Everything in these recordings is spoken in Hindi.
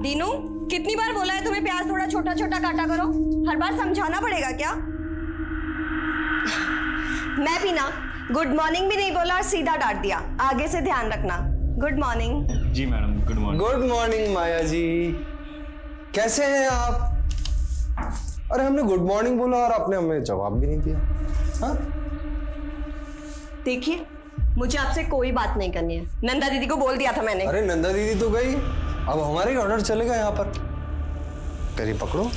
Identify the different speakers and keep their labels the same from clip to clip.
Speaker 1: दीनू, कितनी बार बोला है तुम्हें प्याज थोड़ा छोटा छोटा काटा करो? हर बार समझाना पड़ेगा क्या? मैं भी ना गुड मॉर्निंग भी नहीं बोला और सीधा डांट दिया। आगे से ध्यान रखना। Good morning.
Speaker 2: जी madam, good morning.
Speaker 3: Good morning Maya ji, कैसे हैं आप? अरे हमने गुड मॉर्निंग बोला और आपने हमें जवाब भी नहीं दिया। हाँ?
Speaker 1: देखिए, मुझे आपसे कोई बात नहीं करनी है। नंदा दीदी को बोल दिया था मैंने।
Speaker 3: अरे नंदा दीदी तो गई, अब हमारे ऑर्डर चलेगा यहाँ पर। करिए पकड़ो,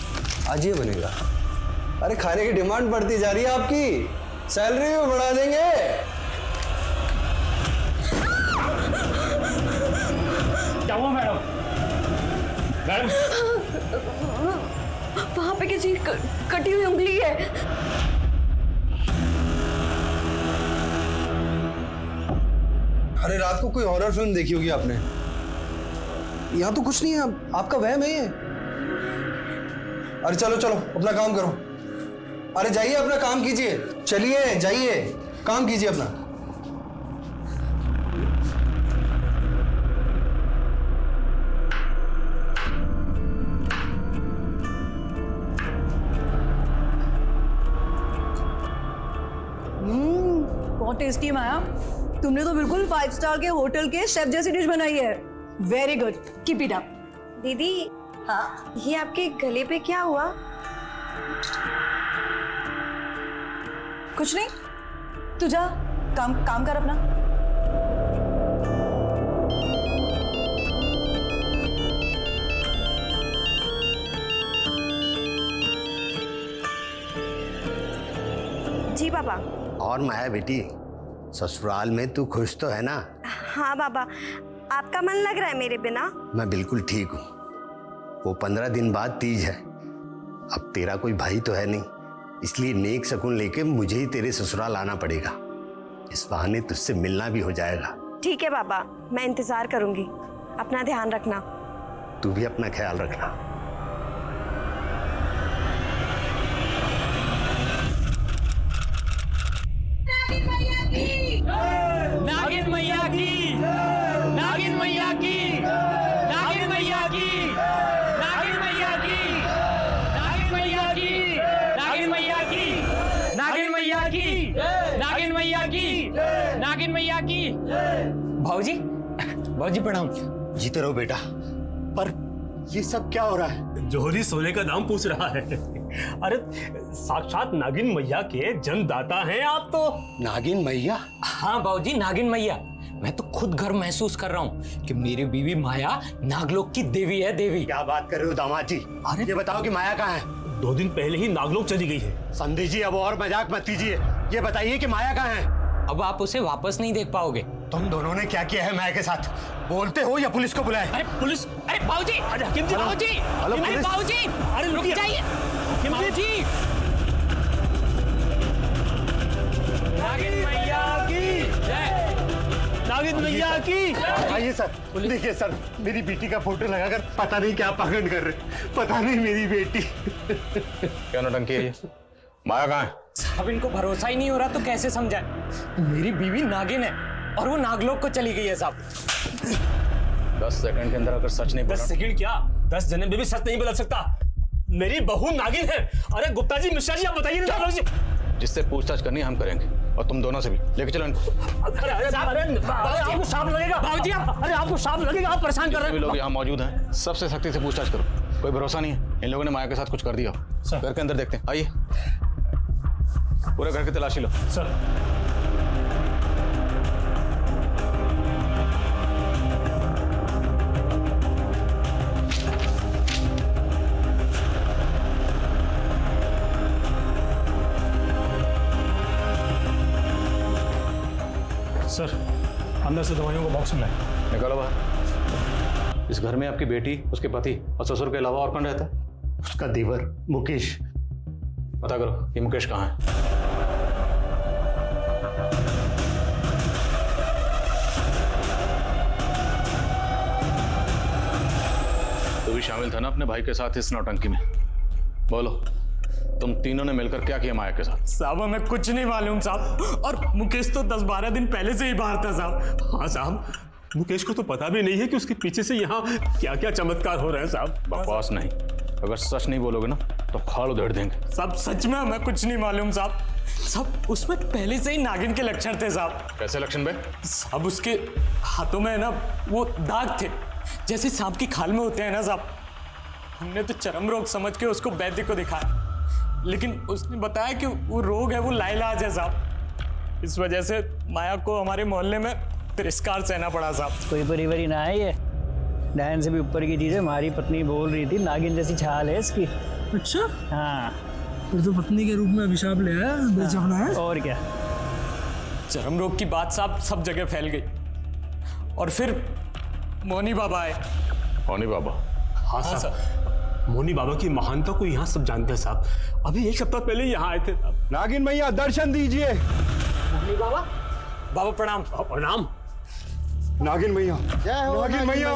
Speaker 3: आज ये बनेगा। अरे खाने की डिमांड बढ़ती जा रही है आपकी, सैलरी भी बढ़ा देंगे।
Speaker 2: क्या हुआ मैडम? मैडम
Speaker 1: वहां पे किसी कटी हुई उंगली है।
Speaker 3: अरे रात को कोई हॉरर फिल्म देखी होगी आपने। यहाँ तो कुछ नहीं है, आपका वहम है ये। अरे चलो चलो अपना काम करो। अरे जाइए अपना काम कीजिए, चलिए जाइए काम कीजिए अपना।
Speaker 4: बहुत टेस्टी है माया, तुमने तो बिल्कुल 5 स्टार के होटल के शेफ जैसी डिश बनाई है। Very good, keep it up.
Speaker 1: दीदी, हाँ, ये आपके गले पे क्या हुआ?
Speaker 4: कुछ नहीं, तू जा काम कर अपना।
Speaker 1: जी पापा।
Speaker 5: और माया बेटी, ससुराल में तू खुश तो है ना?
Speaker 1: हाँ बाबा, आपका मन लग रहा है मेरे बिना?
Speaker 5: मैं बिल्कुल ठीक हूँ। वो 15 दिन बाद तीज है। अब तेरा कोई भाई तो है नहीं, इसलिए नेक शगुन लेके मुझे ही तेरे ससुराल आना पड़ेगा। इस बहाने तुझसे मिलना भी हो जाएगा।
Speaker 1: ठीक है पापा, मैं इंतजार करूंगी। अपना ध्यान रखना।
Speaker 5: तू भी अपना ख्याल रखना।
Speaker 2: नागिन मैया की, नागिन मैया की, नागिन मैया की, नागिन मैया की, नागिन मैया की, नागिन मैया की, नागिन मैया की, नागिन मैया की, नागिन मैया की। भाऊजी, भाऊजी प्रणाम।
Speaker 5: जीते रहो बेटा। पर ये सब क्या हो रहा है?
Speaker 6: जोहरी सोने का दाम पूछ रहा है। अरे साक्षात नागिन मैया के जन्मदाता हैं आप तो।
Speaker 5: नागिन मैया?
Speaker 2: हाँ बाबूजी, नागिन मैया। मैं तो खुद गर्व महसूस कर रहा हूँ कि मेरी बीवी माया नागलोक की देवी है। देवी।
Speaker 5: क्या बात कर रहे हो दामाद जी?
Speaker 2: अरे
Speaker 5: ये बताओ कि माया कहाँ है?
Speaker 6: 2 दिन पहले ही नागलोक चली गई है।
Speaker 5: संधि जी अब और मजाक मत कीजिए, ये बताइए कि माया कहाँ है?
Speaker 2: अब आप उसे वापस नहीं देख पाओगे।
Speaker 5: तुम दोनों ने क्या किया है माया के साथ? बोलते हो या पुलिस को बुलाए?
Speaker 2: अरे पुलिस! अरे बाबूजी!
Speaker 6: अरे हकीम जी,
Speaker 2: बाबूजी!
Speaker 5: हेलो,
Speaker 2: अरे
Speaker 5: पुलिस!
Speaker 2: बाबूजी!
Speaker 6: अरे
Speaker 2: रुक
Speaker 6: रुकिए।
Speaker 2: जाइए!
Speaker 6: हकीम जी!
Speaker 2: नागिन मैया की जय!
Speaker 6: नागिन मैया की।
Speaker 5: आइए सर, देखिए सर, मेरी बेटी का फोटो लगाकर पता नहीं क्या पागल कर रहे। पता नहीं मेरी बेटी।
Speaker 7: क्या नौटंकी है ये? माया कहाँ है?
Speaker 2: साहब इनको भरोसा ही नहीं हो रहा तो कैसे समझाएं? मेरी बीवी नागिन है और वो नागलोक को चली गई है साहब।
Speaker 7: 10 सेकंड के अंदर अगर सच नहीं
Speaker 6: 10
Speaker 7: बोला।
Speaker 6: सेकंड क्या, 10 जने में भी सच नहीं बदल सकता। मेरी बहू नागिन है। अरे गुप्ता जी, मिश्रा जी, आप बताइए ना।
Speaker 7: जिससे पूछताछ करनी है हम करेंगे, और तुम दोनों से भी। लेके चलो इनको।
Speaker 6: अरे आपको सांप लगेगा
Speaker 2: बाबूजी,
Speaker 6: अरे आपको सांप लगेगा, आप परेशान कर रहे
Speaker 7: भी
Speaker 6: हैं।
Speaker 7: लोग यहाँ मौजूद हैं, सबसे सख्ती से पूछताछ करो। कोई भरोसा नहीं है, इन लोगों ने माया के साथ कुछ कर दिया। घर के अंदर देखते हैं, आइए। पूरे घर की तलाशी लो।
Speaker 6: सर, सर अंदर से दवाइयों का बॉक्स मिला है।
Speaker 7: निकालो बाहर। इस घर में आपकी बेटी, उसके पति और ससुर के अलावा और कौन रहता है?
Speaker 5: उसका देवर मुकेश।
Speaker 7: पता करो ये मुकेश कहाँ है। तू भी शामिल था ना अपने भाई के साथ इस नौटंकी में? बोलो, तुम तीनों ने मिलकर क्या किया माया के साथ?
Speaker 6: साहब हमें कुछ नहीं मालूम साहब, और मुकेश तो 10-12 दिन पहले से ही बाहर था साहब। हाँ साहब, मुकेश को तो पता भी नहीं है कि उसके पीछे से यहाँ क्या क्या चमत्कार हो रहे हैं साहब।
Speaker 7: बकवास नहीं, अगर सच नहीं बोलोगे ना तो खाल उधेड़ देंगे।
Speaker 2: साहब सच में हमें कुछ नहीं मालूम साहब। साहब उसमें पहले से ही नागिन के लक्षण थे साहब।
Speaker 7: कैसे लक्षण बे?
Speaker 2: साहब उसके हाथों में है ना वो दाग थे, जैसे सांप की खाल में होते हैं ना साहब। हमने तो चरम रोग समझ के उसको वैद्य को दिखाया, लेकिन उसने बताया कि वो रोग है वो लाइलाज है साहब। इस वजह से माया को हमारे मोहल्ले में तिरस्कार सहना पड़ा साहब।
Speaker 8: कोई परिवारी ना है, ये डायन से भी ऊपर की चीज है। हमारी पत्नी बोल रही थी नागिन जैसी छाल है इसकी।
Speaker 9: अच्छा,
Speaker 8: हाँ
Speaker 9: फिर तो पत्नी के रूप में अभिशाप ले आया, बेचैना है।
Speaker 8: और क्या।
Speaker 2: चरम रोग की बात साहब सब जगह फैल गई, और फिर मोनी बाबा आए।
Speaker 7: मोनी बाबा?
Speaker 6: हाँ साहब, मोनी बाबा की महानता को यहाँ सब जानते हैं साहब। अभी 1 सप्ताह पहले यहाँ आए थे।
Speaker 3: नागिन मैया दर्शन दीजिए।
Speaker 2: बाबा प्रणाम।
Speaker 6: प्रणाम।
Speaker 3: नागिन मैया,
Speaker 10: जय हो
Speaker 3: नागिन मैया,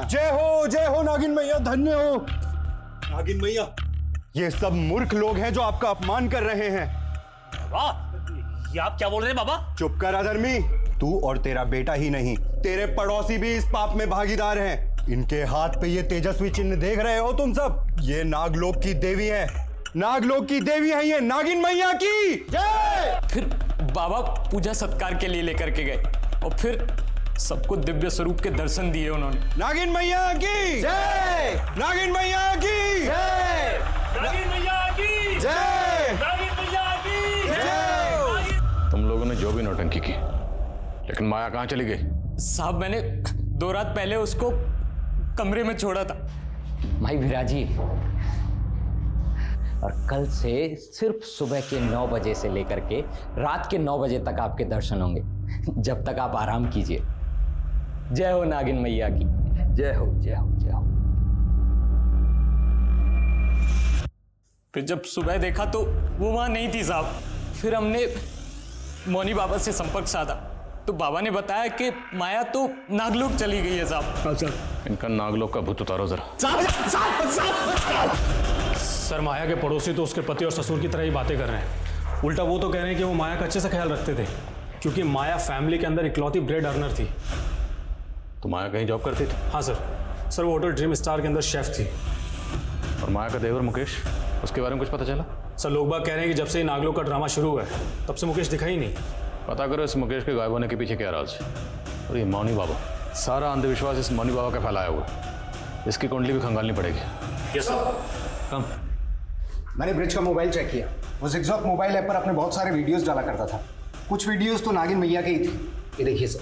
Speaker 3: जय हो नागिन मैया, धन्य हो नागिन मैया। ये सब मूर्ख लोग हैं जो आपका अपमान कर रहे हैं।
Speaker 6: वाह, ये आप क्या बोल रहे हैं बाबा?
Speaker 3: चुप कर अधर्मी। तू और तेरा बेटा ही नहीं, तेरे पड़ोसी भी इस पाप में भागीदार हैं। इनके हाथ पे ये तेजस्वी चिन्ह देख रहे हो तुम सब, ये नागलोक की देवी है। नागलोक की देवी है ये, नागिन मैया की जय।
Speaker 2: फिर बाबा पूजा सत्कार के लिए लेकर के गए, और फिर सबको दिव्य स्वरूप के दर्शन दिए उन्होंने।
Speaker 3: नागिन मैया की जय, नागिन मैया की जय,
Speaker 6: नागिन मैया की
Speaker 3: जय,
Speaker 6: नागिन मैया की
Speaker 3: जय।
Speaker 7: तुम लोगों ने जो भी नौटंकी की, लेकिन माया कहाँ चली गई?
Speaker 2: साहब मैंने 2 रात पहले उसको कमरे में छोड़ा था।
Speaker 11: भाई विराजी, और कल से सिर्फ सुबह के 9 बजे से लेकर के रात के 9 बजे तक आपके दर्शन होंगे, जब तक आप आराम कीजिए। जय हो नागिन मैया की, जय हो जय हो जय हो।
Speaker 2: फिर जब सुबह देखा तो वो वहां नहीं थी साहब। फिर हमने मोनी बाबा से संपर्क साधा, तो बाबा ने बताया कि माया तो नागलोक चली गई है साहब।
Speaker 7: इनका नागलोक का भूत उतारो जरा।
Speaker 6: सर, माया के पड़ोसी तो उसके पति और ससुर की तरह ही बातें कर रहे हैं। उल्टा वो तो कह रहे हैं कि वो माया का अच्छे से ख्याल रखते थे, क्योंकि माया फैमिली के अंदर इकलौती ब्रेड अर्नर थी।
Speaker 7: तो माया कहीं जॉब करती थी?
Speaker 6: हाँ सर, वो होटल ड्रीम स्टार के अंदर शेफ थी।
Speaker 7: और माया का देवर मुकेश, उसके बारे में कुछ पता चला?
Speaker 6: सर, लोग बाग कह रहे हैं कि जब से नागलोक का ड्रामा शुरू हुआ है तब से मुकेश दिखा ही नहीं।
Speaker 7: पता करो इस मुकेश के गायब होने के पीछे क्या राज है। और ये मौनी बाबा, सारा अंधविश्वास इस मौनी बाबा का फैलाया हुआ है। इसकी कुंडली भी खंगालनी पड़ेगी।
Speaker 6: Yes sir. कम।
Speaker 10: मैंने ब्रिज का मोबाइल चेक किया, वो जिग्जॉग मोबाइल ऐप पर अपने बहुत सारे वीडियोस डाला करता था। कुछ वीडियोस तो नागिन मैया के ही थे। ये देखिए सर,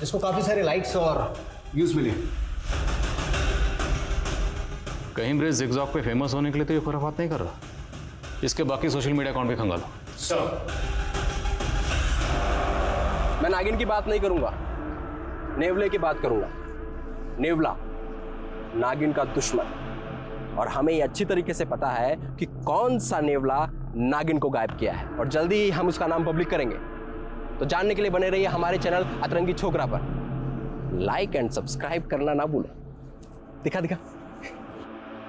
Speaker 10: इसको काफी सारे लाइक्स और व्यूज मिले।
Speaker 7: कहीं ब्रिज जिगजॉग पे फेमस होने के लिए तो ये खुराफात नहीं कर रहा। इसके बाकी सोशल मीडिया अकाउंट भी खंगालो।
Speaker 6: सर,
Speaker 12: मैं नागिन की बात नहीं करूंगा, नेवले की बात करूंगा। नेवला नागिन का दुश्मन, और हमें ये अच्छी तरीके से पता है कि कौन सा नेवला नागिन को गायब किया है, और जल्दी ही हम उसका नाम पब्लिक करेंगे। तो जानने के लिए बने रहिए हमारे चैनल अतरंगी छोकरा पर। लाइक एंड सब्सक्राइब करना ना भूलो। दिखा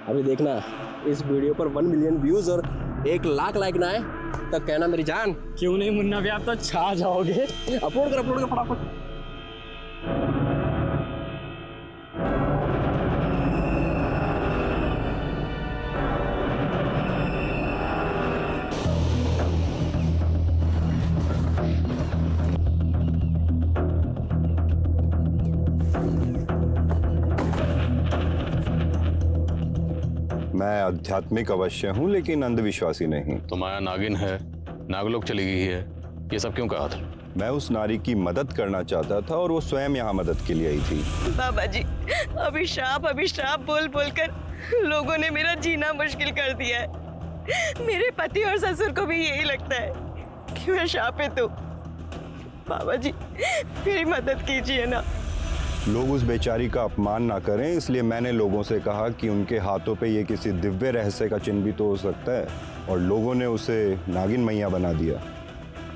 Speaker 12: अभी देखना, इस वीडियो पर 1 मिलियन व्यूज और 1 लाख लाइक ना आए तो कहना मेरी जान।
Speaker 2: क्यों नहीं मुन्ना भी, आप तो छा जाओगे।
Speaker 12: अपलोड कर फटाफट।
Speaker 3: मैं आध्यात्मिक अवश्य हूँ लेकिन अंधविश्वासी नहीं।
Speaker 7: तो माया नागिन है, नागलोक चली गई है, ये सब क्यों कहा था?
Speaker 3: मैं उस नारी की मदद करना चाहता था और वो स्वयं यहाँ मदद के लिए आई थी।
Speaker 1: बाबा जी, अभिशाप बोल कर लोगों ने मेरा जीना मुश्किल कर दिया है। मेरे पति और ससुर को भी यही लगता है कि मैं शापित हूँ। बाबा जी, मेरी मदद कीजिए ना।
Speaker 3: लोग उस बेचारी का अपमान ना करें, इसलिए मैंने लोगों से कहा कि उनके हाथों पे ये किसी दिव्य रहस्य का चिन्ह भी तो हो सकता है, और लोगों ने उसे नागिन मैया बना दिया।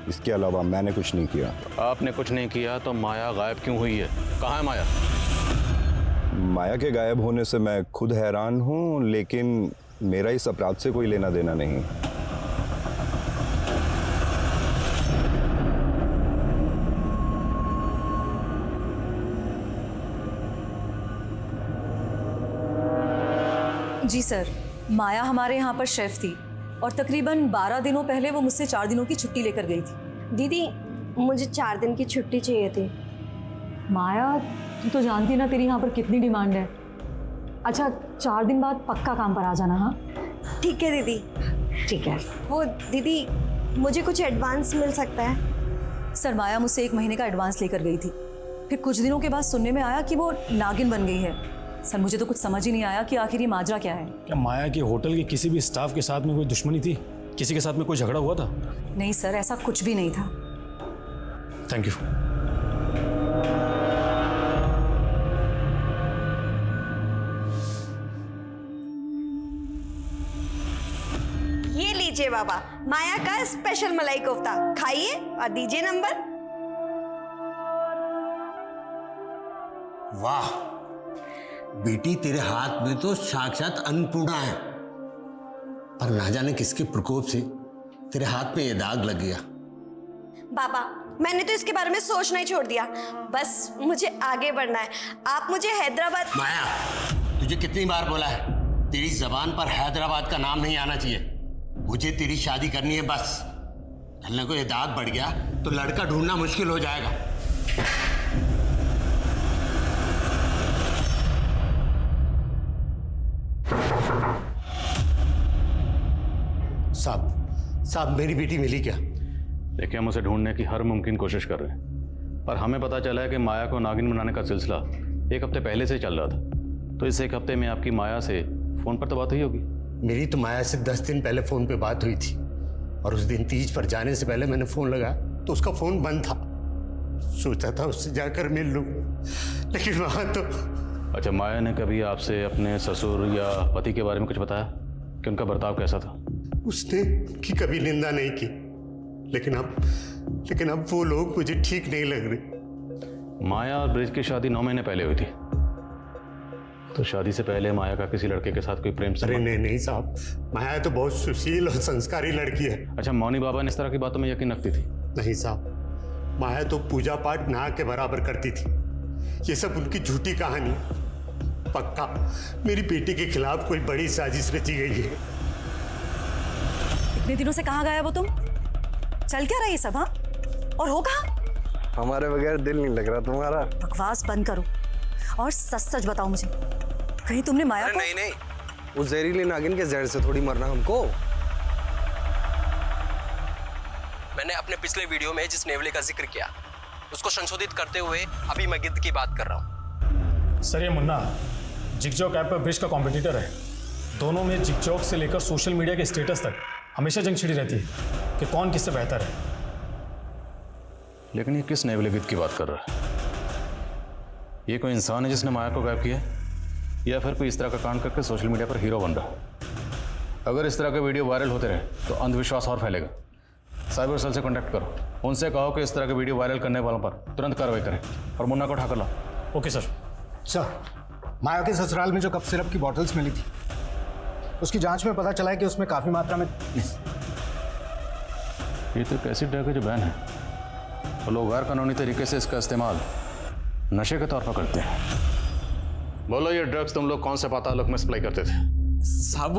Speaker 3: इसके अलावा मैंने कुछ नहीं किया।
Speaker 7: आपने कुछ नहीं किया तो माया गायब क्यों हुई है? कहाँ है माया?
Speaker 3: माया के गायब होने से मैं खुद हैरान हूँ, लेकिन मेरा इस अपराध से कोई लेना देना नहीं।
Speaker 4: जी सर, माया हमारे यहाँ पर शेफ थी और तकरीबन 12 दिनों पहले वो मुझसे 4 दिनों की छुट्टी लेकर गई थी।
Speaker 13: दीदी मुझे 4 दिन की छुट्टी चाहिए थी।
Speaker 4: माया, तू तो जानती ना तेरी यहाँ पर कितनी डिमांड है। अच्छा, 4 दिन बाद पक्का काम पर आ जाना। हाँ
Speaker 13: ठीक है दीदी।
Speaker 4: ठीक है।
Speaker 13: वो दीदी मुझे कुछ एडवांस मिल सकता है?
Speaker 4: सर, माया मुझसे 1 महीने का एडवांस लेकर गई थी, फिर कुछ दिनों के बाद सुनने में आया कि वो नागिन बन गई है। सर, मुझे तो कुछ समझ ही नहीं आया कि आखिर ये माजरा क्या है।
Speaker 6: क्या माया की होटल के किसी भी स्टाफ के साथ में कोई दुश्मनी थी? किसी के साथ में कोई झगड़ा हुआ था?
Speaker 4: नहीं सर, ऐसा कुछ भी नहीं था।
Speaker 6: Thank you.
Speaker 13: ये लीजिए बाबा, माया का स्पेशल मलाई कोफ्ता, खाइए और दीजिए नंबर।
Speaker 5: वाह बेटी, तेरे हाथ में तो साक्षात अन्नपूर्णा है, पर ना जाने किसके प्रकोप से तेरे हाथ में ये दाग लग गया।
Speaker 13: बाबा, मैंने तो इसके बारे में सोचना ही छोड़ दिया, बस मुझे आगे बढ़ना है। आप मुझे हैदराबाद।
Speaker 5: माया, तुझे कितनी बार बोला है, तेरी जबान पर हैदराबाद का नाम नहीं आना चाहिए। मुझे तेरी शादी करनी है बस। कल को ये दाग बढ़ गया तो लड़का ढूंढना मुश्किल हो जाएगा। साहब, मेरी बेटी मिली क्या?
Speaker 7: देखिए, हम उसे ढूंढने की हर मुमकिन कोशिश कर रहे हैं, पर हमें पता चला है कि माया को नागिन बनाने का सिलसिला 1 हफ्ते पहले से चल रहा था। तो इस 1 हफ्ते में आपकी माया से फोन पर तो बात हुई होगी?
Speaker 5: मेरी तो माया से 10 दिन पहले फोन पे बात हुई थी, और उस दिन तीज पर जाने से पहले मैंने फोन लगाया तो उसका फोन बंद था। सोचा था उससे जाकर मिल लूं, लेकिन वहां तो।
Speaker 7: अच्छा, माया ने कभी आपसे अपने ससुर या पति के बारे में कुछ बताया कि उनका बर्ताव कैसा था?
Speaker 5: उसने की कभी निंदा नहीं की, लेकिन अब वो लोग मुझे ठीक नहीं लग रहे।
Speaker 7: माया और ब्रिज की शादी 9 महीने पहले हुई थी, तो शादी से पहले माया का किसी लड़के के साथ कोई प्रेम
Speaker 5: अरे नहीं साहब, माया तो बहुत सुशील और संस्कारी लड़की है।
Speaker 7: अच्छा, मौनी बाबा ने इस तरह की बातों में यकीन रखती थी?
Speaker 5: नहीं साहब, माया तो पूजा पाठ ना के बराबर करती थी। ये सब उनकी झूठी कहानी। पक्का मेरी बेटी के खिलाफ कोई बड़ी साजिश रची गई है।
Speaker 4: इतने दिनों से कहाँ गया वो तुम? चल क्या रहा है ये सब? हाँ, और हो कहाँ?
Speaker 3: हमारे बगैर दिल नहीं लग रहा तुम्हारा।
Speaker 4: बकवास बंद करो और सच सच बताओ मुझे, कहीं तुमने माया को?
Speaker 3: नहीं, उस जहरीली नागिन के जहर से थोड़ी मरना हमको।
Speaker 12: मैंने अपने पिछले वीडियो में जिस नेवले का जिक्र किया उसको संशोधित करते हुए अभी मैं गिद्ध की बात कर रहा हूँ।
Speaker 6: सर, ये मुन्ना जिगजॉक ऐप पर ब्रिज का कॉम्पिटिटर है। दोनों में जिगजॉक से लेकर सोशल मीडिया के स्टेटस तक हमेशा जंग छिड़ी रहती है कि कौन किससे बेहतर है।
Speaker 7: लेकिन ये किस नेवले गिद्ध की बात कर रहा है? ये कोई इंसान है जिसने माया को गायब किया, या फिर कोई इस तरह का कांड करके सोशल मीडिया पर हीरो बन रहा है? अगर इस तरह के वीडियो वायरल होते रहे तो अंधविश्वास और फैलेगा। साइबर सेल से कांटेक्ट करो, उनसे कहो कि इस तरह के वीडियो वायरल करने वालों पर तुरंत कार्रवाई करें और मुन्ना को उठाकर लाओ।
Speaker 6: Okay sir.
Speaker 10: माया के ससुराल में जो कफ सिरप की बॉटल्स मिली थी, उसकी जांच में पता चला है कि उसमें काफी मात्रा में
Speaker 7: ये तो एक ऐसी ड्रग है जो बैन है, और लोग गैर कानूनी तरीके से इसका इस्तेमाल नशे के तौर पर करते हैं। बोलो, ये ड्रग्स तुम लोग कौन से पातालोक में सप्लाई करते थे?
Speaker 2: साहब,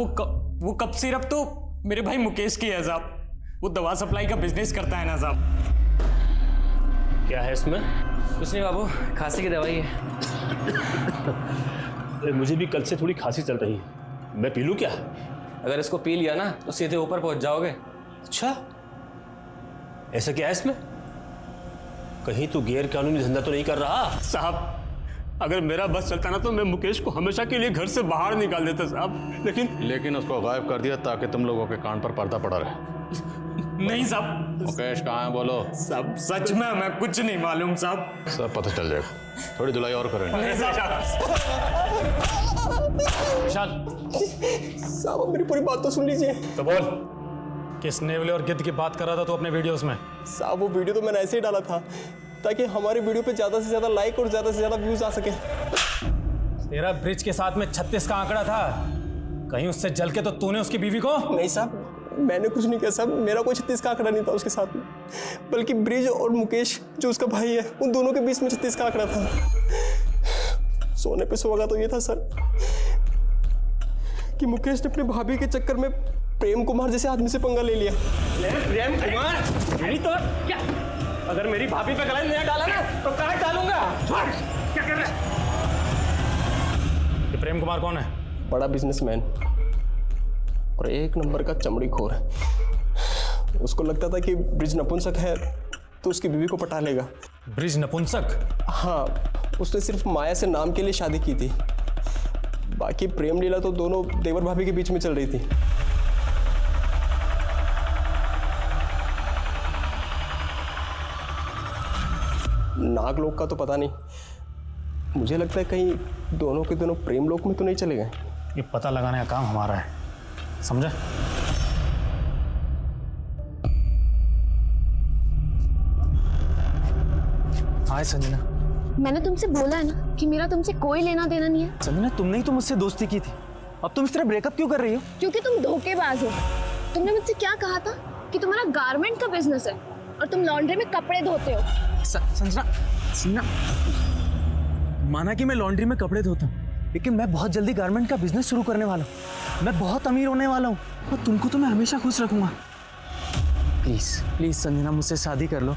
Speaker 2: वो कप सिरप तो मेरे भाई मुकेश की है साहब। वो दवा सप्लाई का बिजनेस करता है ना साहब।
Speaker 14: क्या है इसमें?
Speaker 2: कुछ नहीं बाबू, खांसी की दवाई है।
Speaker 14: मुझे भी कल से थोड़ी खांसी चल रही है, मैं पी लूं क्या?
Speaker 2: अगर इसको पी लिया ना तो सीधे ऊपर पहुंच जाओगे।
Speaker 14: अच्छा, ऐसा क्या है इसमें? कहीं तू गैर कानूनी धंधा तो नहीं कर रहा?
Speaker 15: साहब, अगर मेरा बस चलता ना तो मैं मुकेश को हमेशा के लिए घर से बाहर निकाल देता साहब,
Speaker 7: लेकिन उसको गायब कर दिया ताकि तुम लोगों के कान पर पर्दा पड़ा रहे।
Speaker 2: नहीं साहब।
Speaker 7: मुकेश कहाँ है? बोलो
Speaker 2: साहब, सच में मैं कुछ नहीं मालूम साहब।
Speaker 7: सब पता चल जाएगा, थोड़ी धुलाई और करेंगे।
Speaker 6: विशाल
Speaker 15: साहब, मेरी पूरी बात तो सुन लीजिए।
Speaker 6: तो बोल, किस नेवले और गिद्ध की बात कर रहा था तू अपने वीडियोस में?
Speaker 15: साहब, वो वीडियो तो मैंने ऐसे ही डाला था ताकि हमारे वीडियो पे ज्यादा से ज्यादा लाइक और ज्यादा से ज्यादा व्यूज आ सके।
Speaker 6: तेरा ब्रिज के साथ में 36 का आंकड़ा था, कहीं उससे जल के तो तूने उसकी बीवी को?
Speaker 15: नहीं साहब, मैंने कुछ नहीं किया साहब, मेरा कोई 36 का आंकड़ा नहीं था उसके साथ में, बल्कि ब्रिज और मुकेश जो उसका भाई है उन दोनों के बीच में 36 का आंकड़ा था। सोने पे सुहागा तो ये था सर कि मुकेश ने अपनी भाभी के चक्कर में प्रेम कुमार जैसे आदमी से पंगा ले लिया।
Speaker 2: प्रेम कुमार मेरी तो क्या, अगर मेरी भाभी पे गला नहीं डाला ना तो कहाँ डालूंगा। क्या कर रहा है?
Speaker 6: ये प्रेम कुमार कौन है?
Speaker 15: बड़ा बिजनेसमैन और एक नंबर का चमड़ी खोर है। उसको लगता था कि ब्रिज नपुंसक है तो उसकी बीवी को पटा लेगा।
Speaker 6: ब्रिज नपुंसक?
Speaker 15: हाँ, उसने सिर्फ माया से नाम के लिए शादी की थी, बाकी प्रेम लीला तो दोनों देवर भाभी के बीच में चल रही थी। नागलोक का तो पता नहीं, मुझे लगता है कहीं दोनों के दोनों प्रेम लोक में तो नहीं चले गए।
Speaker 6: ये पता लगाने का काम हमारा है, समझा?
Speaker 16: हाय संजना।
Speaker 17: मैंने तुमसे बोला है ना कि मेरा तुमसे कोई लेना देना नहीं है।
Speaker 16: संजना, तुमने ही तो मुझसे दोस्ती की थी, अब तुम इस तरह ब्रेकअप क्यों कर रही हो?
Speaker 17: क्योंकि तुम धोखेबाज हो। तुमने मुझसे क्या कहा था कि तुम्हारा गारमेंट का बिजनेस है और तुम लॉन्ड्री में कपड़े धोते हो।
Speaker 16: संजना, माना कि मैं लॉन्ड्री में कपड़े धोता हूँ, लेकिन मैं बहुत जल्दी गारमेंट का बिजनेस शुरू करने वाला हूँ। मैं बहुत अमीर होने वाला हूँ और तुमको तो मैं हमेशा खुश रखूंगा। प्लीज प्लीज संजना, मुझसे शादी कर लो।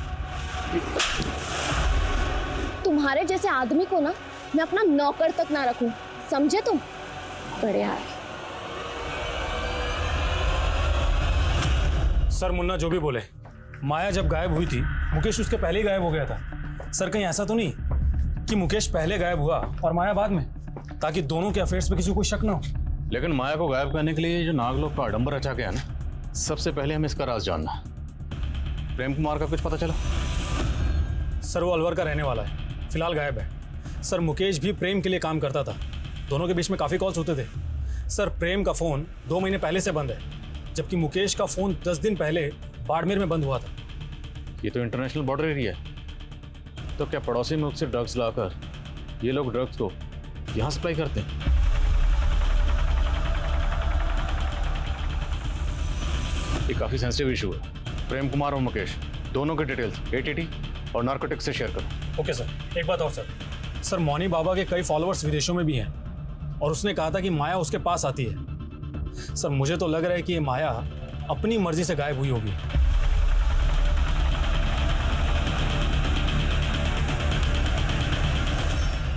Speaker 17: तुम्हारे जैसे आदमी को ना मैं अपना नौकर तक ना रखूं, समझे तुम? बढ़िया है।
Speaker 6: सर, मुन्ना जो भी बोले, माया जब गायब हुई थी मुकेश उसके पहले ही गायब हो गया था। सर, कहीं ऐसा तो नहीं कि मुकेश पहले गायब हुआ और माया बाद में, ताकि दोनों के अफेयर्स पे किसी को शक ना हो।
Speaker 7: लेकिन माया को गायब करने के लिए जो नागलोक का आडंबर रचा गया ना, सबसे पहले हमें इसका राज जानना। प्रेम कुमार का कुछ पता चला?
Speaker 6: सर, वो अलवर का रहने वाला है, फिलहाल गायब है। सर, मुकेश भी प्रेम के लिए काम करता था, दोनों के बीच में काफ़ी कॉल्स होते थे। सर, प्रेम का फ़ोन 2 महीने पहले से बंद है, जबकि मुकेश का फ़ोन 10 दिन पहले बाड़मेर में बंद हुआ था।
Speaker 7: ये तो इंटरनेशनल बॉर्डर एरिया है, तो क्या पड़ोसी मुल्क से ड्रग्स लाकर ये लोग ड्रग्स को यहाँ सप्लाई करते हैं? ये काफ़ी सेंसिटिव इशू है। प्रेम कुमार और मुकेश दोनों के डिटेल्स ATT और नार्कोटिक्स से शेयर करो।
Speaker 6: Okay sir. एक बात और सर, सर मौनी बाबा के कई फॉलोअर्स विदेशों में भी हैं और उसने कहा था कि माया उसके पास आती है। सर, मुझे तो लग रहा है कि ये माया अपनी मर्जी से गायब हुई होगी।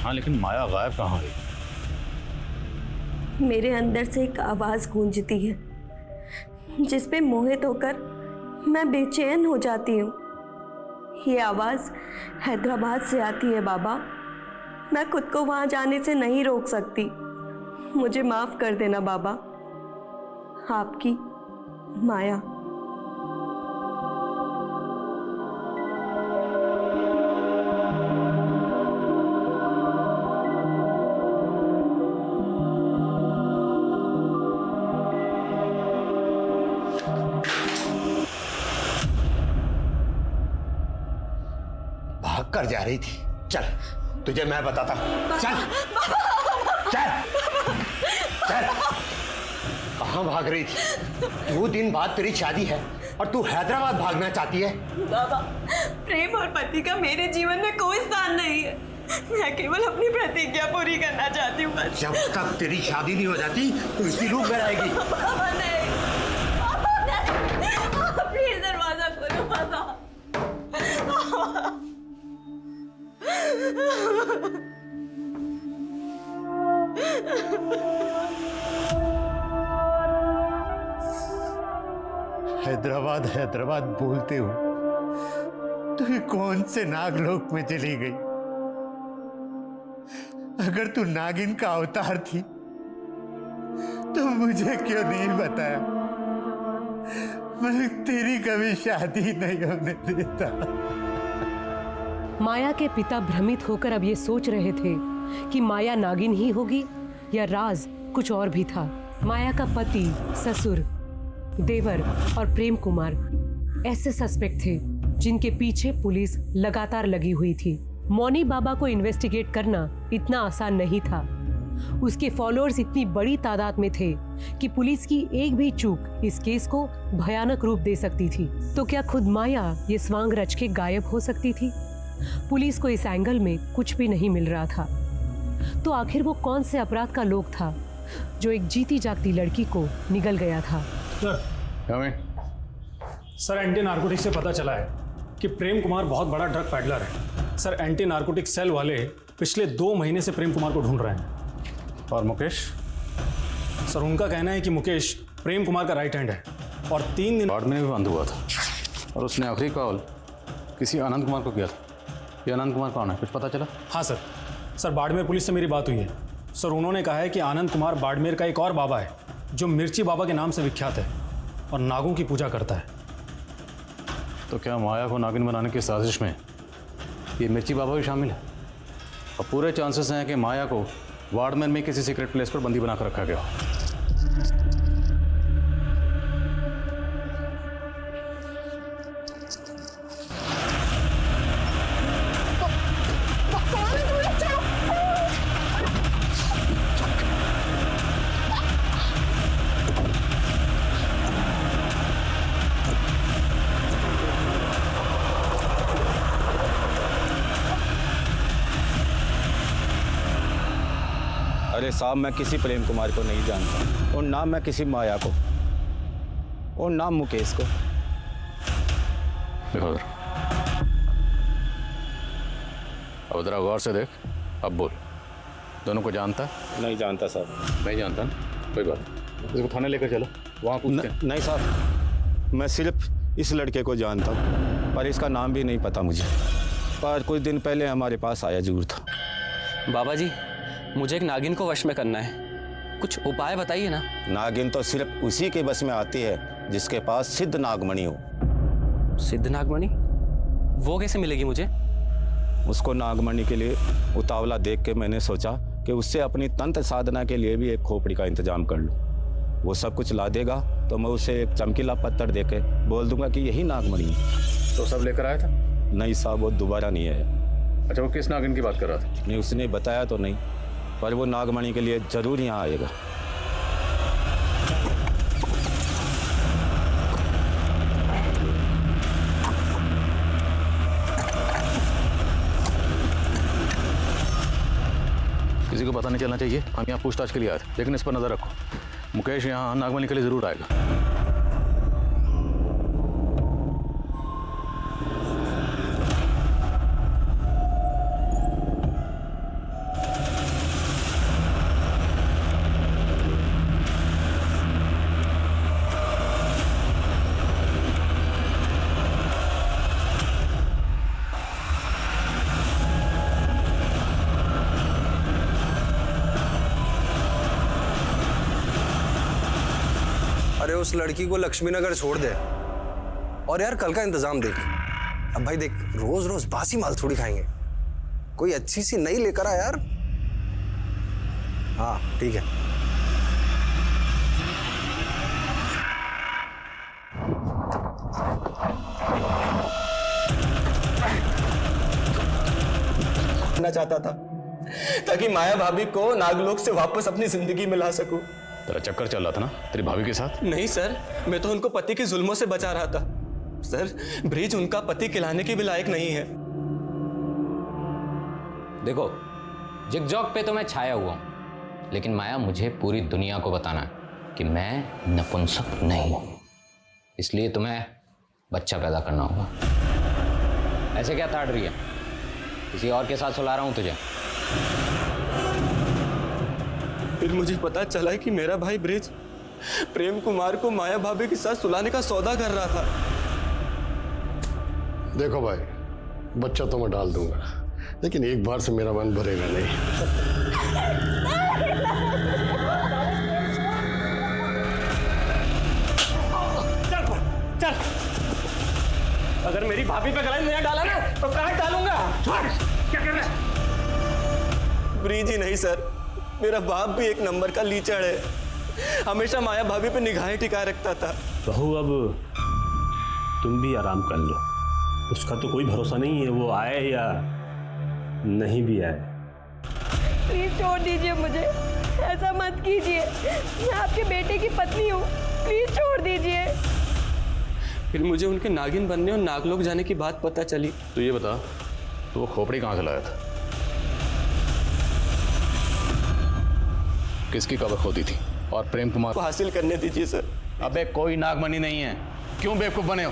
Speaker 7: हाँ, लेकिन माया गायब कहाँ हुई?
Speaker 13: मेरे अंदर से एक आवाज़ गूंजती है जिस पे मोहित होकर मैं बेचैन हो जाती हूँ। ये आवाज़ हैदराबाद से आती है बाबा। मैं खुद को वहाँ जाने से नहीं रोक सकती। मुझे माफ़ कर देना बाबा। आपकी माया।
Speaker 5: भाग कर जा रही थी। चल, तुझे मैं बताता हूँ। चल चल चल। कहाँ भाग रही थी? 2 दिन बाद तेरी शादी है और तू हैदराबाद भागना चाहती है?
Speaker 1: बाबा, प्रेम और पति का मेरे जीवन में कोई स्थान नहीं है। मैं केवल अपनी प्रतिज्ञा पूरी करना चाहती हूँ बस।
Speaker 5: जब तक तेरी शादी नहीं हो जाती तो इसी रूप में रहेगी।
Speaker 1: बाबा नहीं, बाबा नहीं, प्लीज दरवाजा खोलो बाबा।
Speaker 5: हैदराबाद हैदराबाद बोलते हो तो ये कौन से नागलोक में चली गई? अगर तू नागिन का अवतार थी तो मुझे क्यों नहीं बताया? मैं तेरी कभी शादी नहीं होने देता।
Speaker 18: माया के पिता भ्रमित होकर अब ये सोच रहे थे कि माया नागिन ही होगी या राज कुछ और भी था। माया का पति, ससुर, देवर और प्रेम कुमार ऐसे सस्पेक्ट थे जिनके पीछे पुलिस लगातार लगी हुई थी। मौनी बाबा को इन्वेस्टिगेट करना इतना आसान नहीं था। उसके फॉलोअर्स इतनी बड़ी तादाद में थे कि पुलिस की एक भी चूक इस केस को भयानक रूप दे सकती थी। तो क्या खुद माया ये स्वांग रच के गायब हो सकती थी? पुलिस को इस एंगल में कुछ भी नहीं मिल रहा था। तो आखिर वो कौन से अपराध का लोग था जो एक जीती जागती लड़की को निगल गया था।
Speaker 6: सर एंटी नार्कोटिक्स से पता चला है कि प्रेम कुमार बहुत बड़ा ड्रग पैडलर है। सर एंटी नार्कोटिक सेल वाले पिछले 2 महीने से प्रेम कुमार को ढूंढ रहे हैं।
Speaker 7: और मुकेश?
Speaker 6: सर उनका कहना है कि मुकेश प्रेम कुमार का राइट हैंड है और 3 दिन
Speaker 7: वार्ड में भी बंद हुआ था और उसने आखिरी कॉल किसी आनंद कुमार को किया था। ये आनंद कुमार कौन है, कुछ पता चला?
Speaker 6: हाँ सर बाड़मेर पुलिस से मेरी बात हुई है। सर उन्होंने कहा है कि आनंद कुमार बाड़मेर का एक और बाबा है जो मिर्ची बाबा के नाम से विख्यात है और नागों की पूजा करता है।
Speaker 7: तो क्या माया को नागिन बनाने की साजिश में ये मिर्ची बाबा भी शामिल है? और पूरे चांसेस हैं कि माया को वार्डमैन में किसी सीक्रेट प्लेस पर बंदी बनाकर रखा गया।
Speaker 19: अरे साहब, मैं किसी प्रेम कुमार को नहीं जानता और ना मैं किसी माया को और ना मुकेश को।
Speaker 7: देखो उधर, अब जरा गौर से देख, अब बोल, दोनों को जानता है?
Speaker 19: नहीं जानता साहब।
Speaker 7: नहीं जानता ना, कोई बात नहीं, इसको थाने लेकर चलो, वहाँ पूछते हैं।
Speaker 19: नहीं साहब, मैं सिर्फ इस लड़के को जानता हूँ पर इसका नाम भी नहीं पता मुझे। पर कुछ दिन पहले हमारे पास आया जरूर था।
Speaker 12: बाबा जी, मुझे एक नागिन को वश में करना है, कुछ उपाय बताइए ना।
Speaker 19: नागिन तो सिर्फ उसी के बस में आती है जिसके पास सिद्ध नागमणि हो।
Speaker 12: सिद्ध नागमणि? वो कैसे मिलेगी मुझे?
Speaker 19: उसको नागमणि के लिए उतावला देख के मैंने सोचा कि उससे अपनी तंत्र साधना के लिए भी एक खोपड़ी का इंतजाम कर लूँ। वो सब कुछ ला देगा तो मैं उसे एक चमकीला पत्थर दे के बोल दूंगा कि यही नागमणि है।
Speaker 7: तो सब लेकर आया था?
Speaker 19: नहीं साहब, वो दोबारा नहीं आया।
Speaker 7: अच्छा, वो किस नागिन की बात कर रहा था?
Speaker 19: नहीं, उसने बताया तो नहीं, पर वो नागमणि के लिए जरूर यहाँ आएगा।
Speaker 7: किसी को पता नहीं चलना चाहिए, हम यहाँ पूछताछ के लिए आए थे, लेकिन इस पर नजर रखो, मुकेश यहाँ नागमणि के लिए जरूर आएगा।
Speaker 3: अरे उस लड़की को लक्ष्मी नगर छोड़ दे और यार कल का इंतजाम देख। अब भाई देख, रोज रोज बासी माल थोड़ी खाएंगे, कोई अच्छी सी नई लेकर आ यार। हाँ ठीक है।
Speaker 15: चाहता था ताकि माया भाभी को नागलोक से वापस अपनी जिंदगी में ला सकूं।
Speaker 7: तेरा चक्कर चल रहा था ना तेरी भाभी के साथ?
Speaker 15: नहीं सर, मैं तो उनको पति के जुल्मों से बचा रहा था। सर, ब्रिज उनका पति खिलाने के भी लायक नहीं है।
Speaker 11: देखो, जिगजॉग पे तो मैं छाया हुआ हूं, लेकिन माया मुझे पूरी दुनिया को बताना है कि मैं नपुंसक नहीं हूं। इसलिए तुम्हें बच्चा पैदा करना होगा। ऐसे क्या ताड़ रही है? किसी और के साथ सुला रहा हूं तुझे।
Speaker 15: फिर मुझे पता चला कि मेरा भाई ब्रिज प्रेम कुमार को माया भाभी के साथ सुलाने का सौदा कर रहा था।
Speaker 20: देखो भाई, बच्चा तो मैं डाल दूंगा, लेकिन एक बार से मेरा मन भरेगा नहीं।
Speaker 15: चल, अगर मेरी भाभी पे गला नहीं डाला ना तो काट डालूंगा। क्या कर रहा है? ब्रिज ही नहीं सर, मेरा बाप भी एक नंबर का लीचड़ है। हमेशा माया भाभी पे निगाहें टिकाए रखता था।
Speaker 14: बहू, अब तुम भी आराम कर लो, उसका तो कोई भरोसा नहीं है, वो आए या नहीं भी आए।
Speaker 1: प्लीज छोड़ दीजिए मुझे, ऐसा मत कीजिए। मैं आपके बेटे की पत्नी हूँ, प्लीज छोड़ दीजिए।
Speaker 15: फिर मुझे उनके नागिन बनने और नागलोक जाने की बात पता चली।
Speaker 7: तो ये बता, तो वो खोपड़ी कहाँ से लाया था? किसकी कब्र खोदी थी और प्रेम कुमार
Speaker 15: को हासिल करने दीजिए सर।
Speaker 7: अबे कोई नागमणि नहीं है, क्यों बेवकूफ बने हो?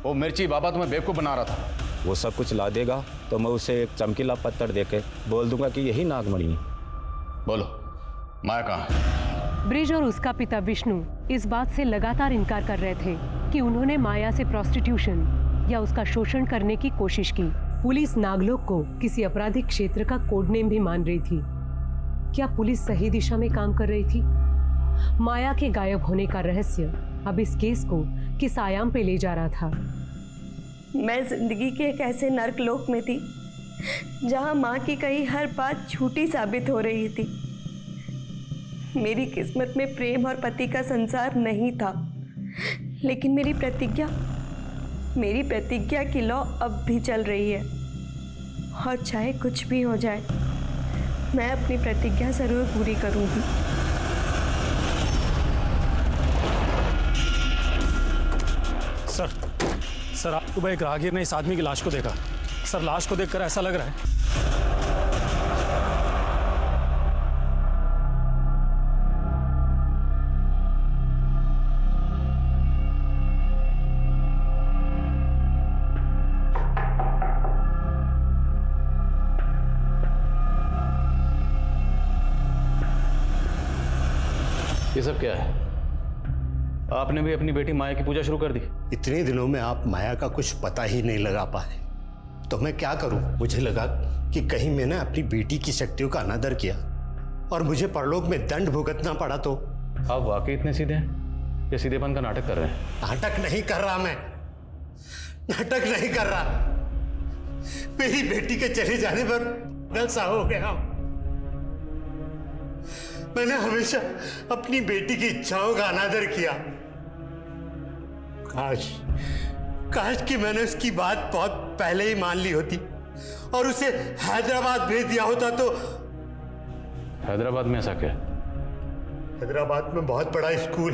Speaker 7: वो मिर्ची बाबा तुम्हें बेवकूफ बना रहा था।
Speaker 19: वो सब कुछ ला देगा तो मैं उसे एक चमकीला पत्थर देके बोल दूंगा कि यही नागमणि है।
Speaker 7: बोलो माया कहाँ है?
Speaker 18: ब्रिज और उसका पिता विष्णु इस बात से लगातार इनकार कर रहे थे कि उन्होंने माया से प्रोस्टिट्यूशन या उसका शोषण करने की कोशिश की। पुलिस नागलोक को किसी आपराधिक क्षेत्र का कोड नेम भी मान रही थी। क्या पुलिस सही दिशा में काम कर रही थी? माया के गायब होने का रहस्य अब इस केस को किस आयाम पे ले जा रहा था?
Speaker 13: मैं जिंदगी के एक ऐसे नर्क लोक में थी जहां माँ की कही हर बात झूठी साबित हो रही थी। मेरी किस्मत में प्रेम और पति का संसार नहीं था, लेकिन मेरी प्रतिज्ञा की लौ अब भी चल रही है। और चाहे कुछ भी हो जाए, मैं अपनी प्रतिज्ञा जरूर पूरी करूंगी।
Speaker 6: सर आपको भाई एक राहगीर ने इस आदमी की लाश को देखा। सर लाश को देखकर ऐसा लग रहा है
Speaker 7: ये सब क्या है? आपने भी अपनी बेटी माया की पूजा शुरू कर दी।
Speaker 5: इतने दिनों में आप माया का कुछ पता ही नहीं लगा पाए, तो मैं क्या करूं? मुझे लगा कि कहीं मैंने अपनी बेटी की शक्तियों का अनादर किया और मुझे परलोक में दंड भुगतना पड़ा तो।
Speaker 7: आप वाकई इतने सीधे हैं या सीधेपन का नाटक कर रहे हैं?
Speaker 5: नाटक नहीं कर रहा मैं, नाटक नहीं कर रहा। मेरी बेटी के चले जाने पर नशा हो गया। मैंने हमेशा अपनी बेटी की इच्छाओं का अनादर किया। काश कि मैंने उसकी बात बहुत पहले ही मान ली होती और उसे हैदराबाद भेज दिया होता तो।
Speaker 7: हैदराबाद में ऐसा क्या?
Speaker 5: हैदराबाद में बहुत बड़ा स्कूल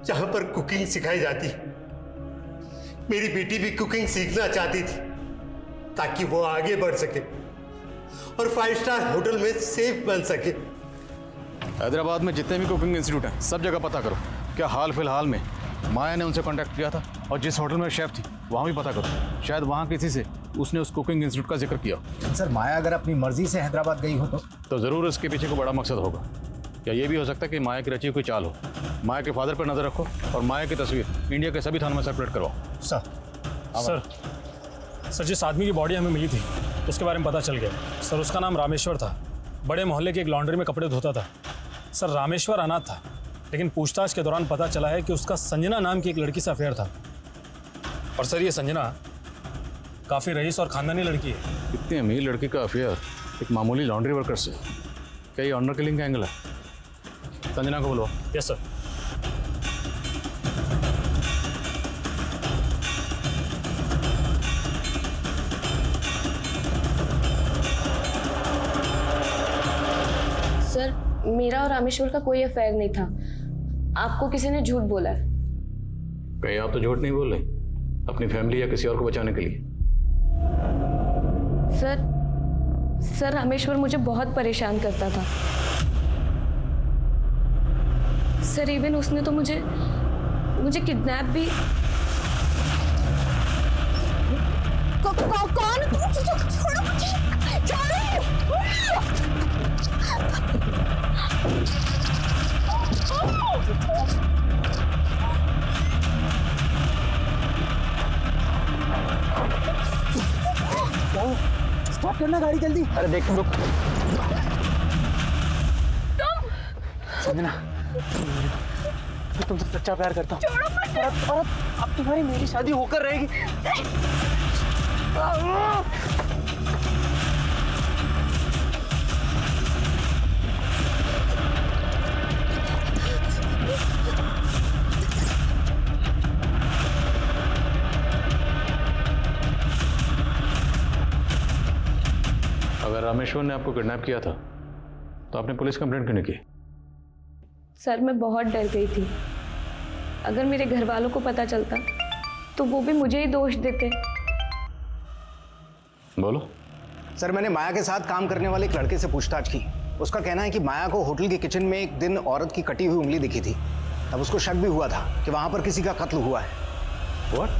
Speaker 5: जहां पर कुकिंग सिखाई जाती। मेरी बेटी भी कुकिंग सीखना चाहती थी ताकि वो आगे बढ़ सके और 5 स्टार होटल में सेफ बन सके।
Speaker 7: हैदराबाद में जितने भी कुकिंग इंस्टीट्यूट हैं सब जगह पता करो। क्या हाल फिलहाल में माया ने उनसे कांटेक्ट किया था? और जिस होटल में शेफ थी वहाँ भी पता करो, शायद वहाँ किसी से उसने उस कुकिंग इंस्टीट्यूट का जिक्र किया।
Speaker 10: सर माया अगर अपनी मर्जी से हैदराबाद गई हो तो
Speaker 7: ज़रूर इसके पीछे कोई बड़ा मकसद होगा। या ये भी हो सकता है कि माया की रची हुई कोई चाल हो। माया के फादर पर नजर रखो और माया की तस्वीर इंडिया के सभी थानों में सर्कुलेट करवाओ।
Speaker 6: सर जिस आदमी की बॉडी हमें मिली थी उसके बारे में पता चल गया। सर उसका नाम रामेश्वर था, बड़े मोहल्ले की एक लॉन्ड्री में कपड़े धोता था। सर रामेश्वर अनाथ था, लेकिन पूछताछ के दौरान पता चला है कि उसका संजना नाम की एक लड़की से अफेयर था। और सर ये संजना काफ़ी रईस और खानदानी लड़की है।
Speaker 7: इतनी अमीर लड़की का अफेयर एक मामूली लॉन्ड्री वर्कर से? क्या ये ऑनर किलिंग का एंगल है? संजना को बोलो।
Speaker 6: Yes sir.
Speaker 17: सर मेरा और रामेश्वर का कोई अफेयर नहीं था, आपको किसी ने झूठ बोला है।
Speaker 7: कहीं आप तो झूठ नहीं बोल रहे अपनी फैमिली या किसी और को बचाने के लिए?
Speaker 17: सर रामेश्वर मुझे बहुत परेशान करता था। सर इवन उसने तो मुझे किडनैप भी। कौन? छोड़ो मुझे,
Speaker 16: स्टॉप करना गाड़ी जल्दी।
Speaker 8: अरे देख तुम रुक।
Speaker 16: संजना मैं तुमसे सच्चा प्यार करता हूँ और अब तुम्हारी मेरी शादी होकर रहेगी।
Speaker 7: अगर रामेश्वर ने आपको किडनैप किया था तो आपने पुलिस कंप्लेंट क्यों नहीं की?
Speaker 17: सर मैं बहुत डर गई थी। अगर मेरे घर वालों को पता चलता तो वो भी मुझे ही दोष देते।
Speaker 7: बोलो।
Speaker 10: सर मैंने माया के साथ काम करने वाले एक लड़के से पूछताछ की। उसका कहना है कि माया को होटल के किचन में एक दिन औरत की कटी हुई उंगली दिखी थी। तब उसको शक भी हुआ था कि वहां पर किसी का कत्ल हुआ है।
Speaker 7: What?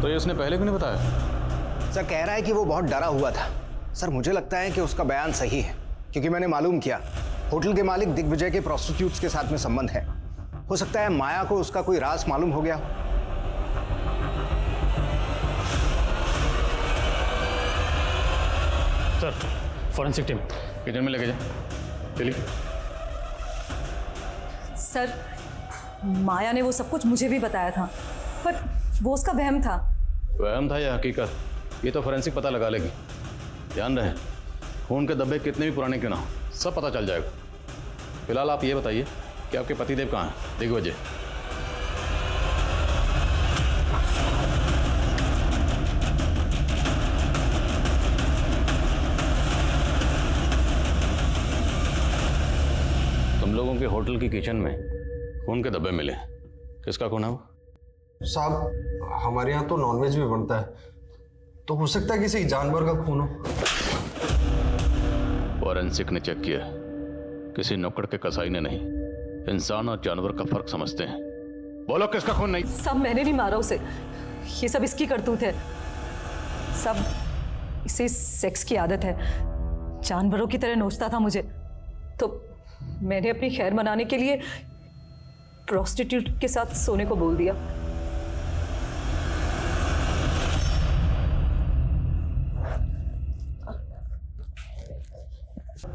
Speaker 7: तो ये उसने पहले क्यों नहीं बताया?
Speaker 10: सर कह रहा है कि वो बहुत डरा हुआ था। सर मुझे लगता है कि उसका बयान सही है, क्योंकि मैंने मालूम किया होटल के मालिक दिग्विजय के प्रोस्टिट्यूट्स के साथ में संबंध है। हो सकता है माया को उसका कोई राज मालूम हो गया।
Speaker 6: सर फॉरेंसिक टीम
Speaker 7: किचन में लेके जा। चलिए।
Speaker 4: सर माया ने वो सब कुछ मुझे भी बताया था, पर वो उसका वहम था।
Speaker 7: वहम था या हकीकत, ये तो फोरेंसिक पता लगा लेगी। ध्यान रहे, खून के धब्बे कितने भी पुराने क्यों ना हो, सब पता चल जाएगा। फिलहाल आप ये बताइए कि आपके पतिदेव कहाँ हैं? दिग्विजय। तुम लोगों के होटल की किचन में खून के धब्बे मिले, किसका खून है वो?
Speaker 3: साहब हमारे यहाँ तो नॉनवेज भी बनता है, तो हो सकता है किसी जानवर का खून हो।
Speaker 7: फॉरेंसिक ने चेक किया, किसी नौकर के कसाई ने नहीं। इंसान और जानवर का फर्क समझते हैं। बोलो किसका खून? नहीं
Speaker 4: सब मैंने नहीं मारा उसे, ये सब इसकी करतूत है। सब इसे सेक्स की आदत है, जानवरों की तरह नोचता था मुझे, तो मैंने अपनी खैर मनाने के लिए प्रोस्टिट्यूट के साथ सोने को बोल दिया।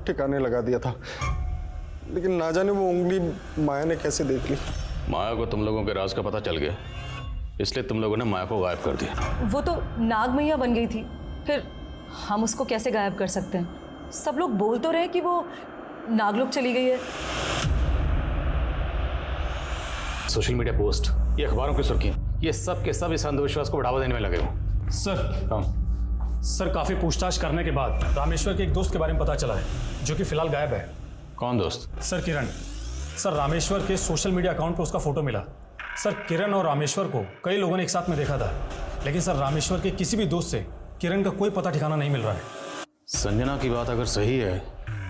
Speaker 3: ठिकाने लगा दिया था, लेकिन ना जाने वो उंगली माया ने कैसे देख ली।
Speaker 7: माया को तुम लोगों के राज का पता चल गया, इसलिए तुम लोगों ने माया को गायब कर दिया।
Speaker 4: वो तो नाग मैया बन गई थी, फिर हम उसको कैसे गायब कर सकते हैं? सब लोग बोल तो रहे कि वो नागलोक चली गई है।
Speaker 7: सोशल मीडिया पोस्ट, ये अखबारों की सुर्खियां, ये सब के सब इस अंधविश्वास को बढ़ावा देने में लगे हुए।
Speaker 6: सर काफी पूछताछ करने के बाद रामेश्वर के एक दोस्त के बारे में पता चला है, जो कि फिलहाल गायब है।
Speaker 7: कौन दोस्त?
Speaker 6: सर किरण। सर रामेश्वर के सोशल मीडिया अकाउंट पर उसका फोटो मिला। सर किरण और रामेश्वर को कई लोगों ने एक साथ में देखा था, लेकिन सर रामेश्वर के किसी भी दोस्त से किरण का कोई पता ठिकाना नहीं मिल रहा है।
Speaker 7: संजना की बात अगर सही है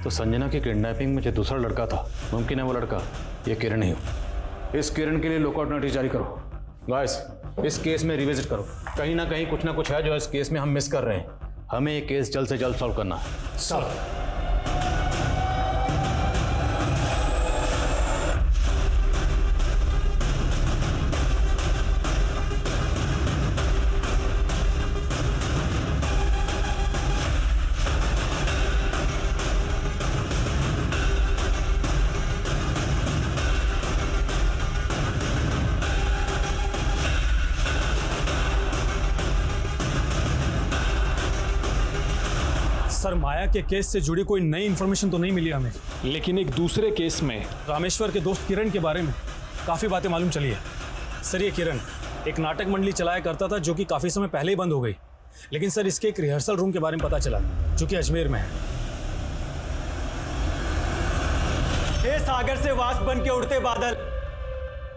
Speaker 7: तो संजना की किडनैपिंग में जो दूसरा लड़का था, मुमकिन है वो लड़का ये किरण ही हो। इस किरण के लिए लुकआउट नोटिस जारी करो। गाइस, इस केस में रिविजिट करो, कहीं ना कहीं कुछ ना कुछ है जो इस केस में हम मिस कर रहे हैं। हमें ये केस जल्द से जल्द सॉल्व करना है।
Speaker 6: सर सर माया के केस से जुड़ी कोई नई इन्फॉर्मेशन तो नहीं मिली हमें, लेकिन एक दूसरे केस में रामेश्वर के दोस्त किरण के बारे में काफ़ी बातें मालूम चली है। सर ये किरण एक नाटक मंडली चलाया करता था, जो कि काफ़ी समय पहले ही बंद हो गई, लेकिन सर इसके एक रिहर्सल रूम के बारे में पता चला, जो कि अजमेर में है।
Speaker 2: हे सागर से वाष्प बन के उड़ते बादल,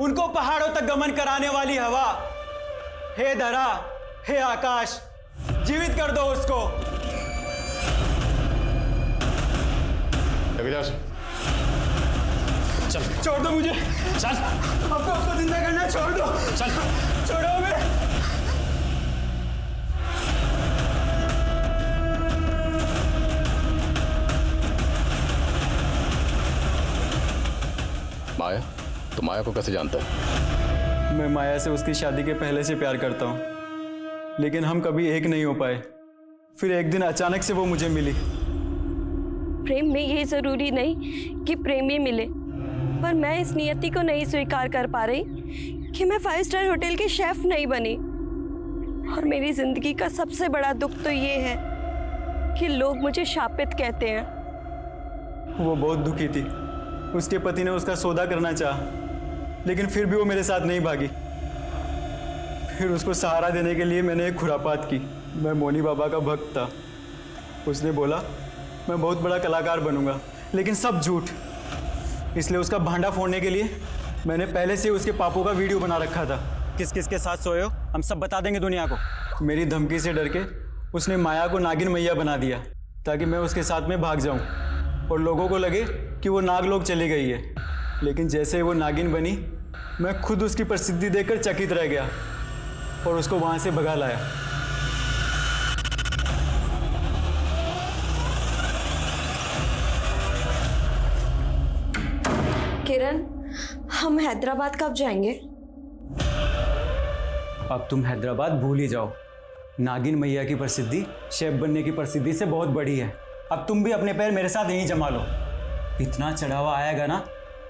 Speaker 2: उनको पहाड़ों तक गमन कराने वाली हवा, हे धरा, हे आकाश, जीवित कर दो उसको।
Speaker 6: चल
Speaker 2: छोड़ दो मुझे,
Speaker 6: चल
Speaker 2: अब तो उसको जिंदा करना है, छोड़ दो,
Speaker 6: चल
Speaker 2: छोड़ो हमें।
Speaker 7: माया, तो माया को कैसे जानता है?
Speaker 21: मैं माया से उसकी शादी के पहले से प्यार करता हूँ, लेकिन हम कभी एक नहीं हो पाए। फिर एक दिन अचानक से वो मुझे मिली।
Speaker 13: प्रेम में ये जरूरी नहीं कि प्रेमी मिले, पर मैं इस नियति को नहीं स्वीकार कर पा रही कि मैं 5 स्टार होटल की शेफ नहीं बनी। और मेरी जिंदगी का सबसे बड़ा दुख तो ये है कि लोग मुझे शापित कहते हैं।
Speaker 21: वो बहुत दुखी थी। उसके पति ने उसका सौदा करना चाहा, लेकिन फिर भी वो मेरे साथ नहीं भागी। फिर उसको सहारा देने के लिए मैंने एक खुरापात की। मैं मोनी बाबा का भक्त था। उसने बोला मैं बहुत बड़ा कलाकार बनूंगा, लेकिन सब झूठ। इसलिए उसका भांडा फोड़ने के लिए मैंने पहले से उसके पापों का वीडियो बना रखा था।
Speaker 8: किस किस के साथ सोए हो हम सब बता देंगे दुनिया को।
Speaker 21: मेरी धमकी से डर के उसने माया को नागिन मैया बना दिया। ताकि मैं उसके साथ में भाग जाऊं और लोगों को लगे कि वो नागलोक चली गई है। लेकिन जैसे ही वो नागिन बनी, मैं खुद उसकी प्रसिद्धि देखकर चकित रह गया और उसको वहां से भगा लाया।
Speaker 13: किरण, हम हैदराबाद कब जाएंगे?
Speaker 21: अब तुम हैदराबाद भूल ही जाओ। नागिन मैया की प्रसिद्धि शेफ बनने की प्रसिद्धि से बहुत बड़ी है। अब तुम भी अपने पैर मेरे साथ यहीं जमा लो। इतना चढ़ावा आएगा ना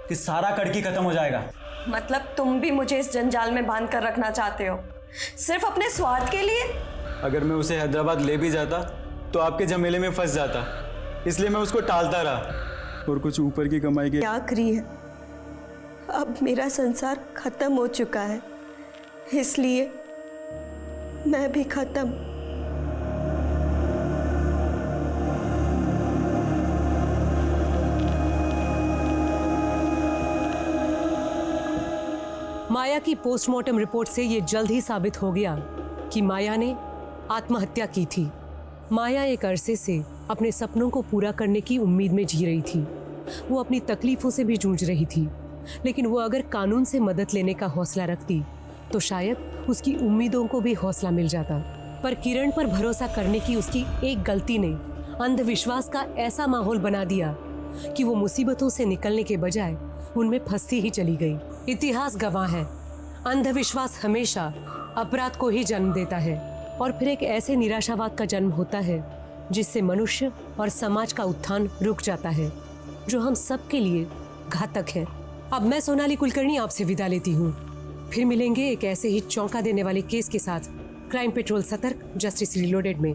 Speaker 21: कि सारा कड़की खत्म हो जाएगा।
Speaker 13: मतलब तुम भी मुझे इस जंजाल में बांध कर रखना चाहते हो, सिर्फ अपने स्वार्थ के लिए?
Speaker 21: अगर मैं उसे हैदराबाद ले भी जाता तो आपके झमेले में फंस जाता, इसलिए मैं उसको टालता रहा और कुछ ऊपर की कमाई के।
Speaker 13: क्या करी है, अब मेरा संसार खत्म हो चुका है, इसलिए मैं भी खत्म।
Speaker 18: माया की पोस्टमार्टम रिपोर्ट से ये जल्द ही साबित हो गया कि माया ने आत्महत्या की थी। माया एक अरसे से अपने सपनों को पूरा करने की उम्मीद में जी रही थी। वो अपनी तकलीफों से भी जूझ रही थी, लेकिन वो अगर कानून से मदद लेने का हौसला रखती तो शायद उसकी उम्मीदों को भी हौसला मिल जाता। पर किरण पर भरोसा करने की उसकी एक गलती ने अंधविश्वास का ऐसा माहौल बना दिया कि वो मुसीबतों से निकलने के बजाय उनमें फंसती ही चली गई। इतिहास गवाह है, अंधविश्वास हमेशा अपराध को ही जन्म देता है और फिर एक ऐसे निराशावाद का जन्म होता है जिससे मनुष्य और समाज का उत्थान रुक जाता है, जो हम सब के लिए घातक है। अब मैं सोनाली कुलकर्णी आपसे विदा लेती हूँ। फिर मिलेंगे एक ऐसे ही चौंका देने वाले केस के साथ क्राइम पेट्रोल सतर्क जस्टिस रिलोडेड में।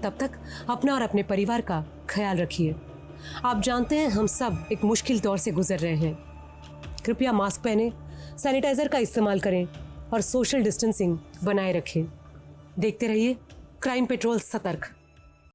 Speaker 18: तब तक अपना और अपने परिवार का ख्याल रखिए। आप जानते हैं हम सब एक मुश्किल दौर से गुजर रहे हैं। कृपया मास्क पहने, सैनिटाइजर का इस्तेमाल करें और सोशल डिस्टेंसिंग बनाए रखें। देखते रहिए क्राइम पेट्रोल सतर्क।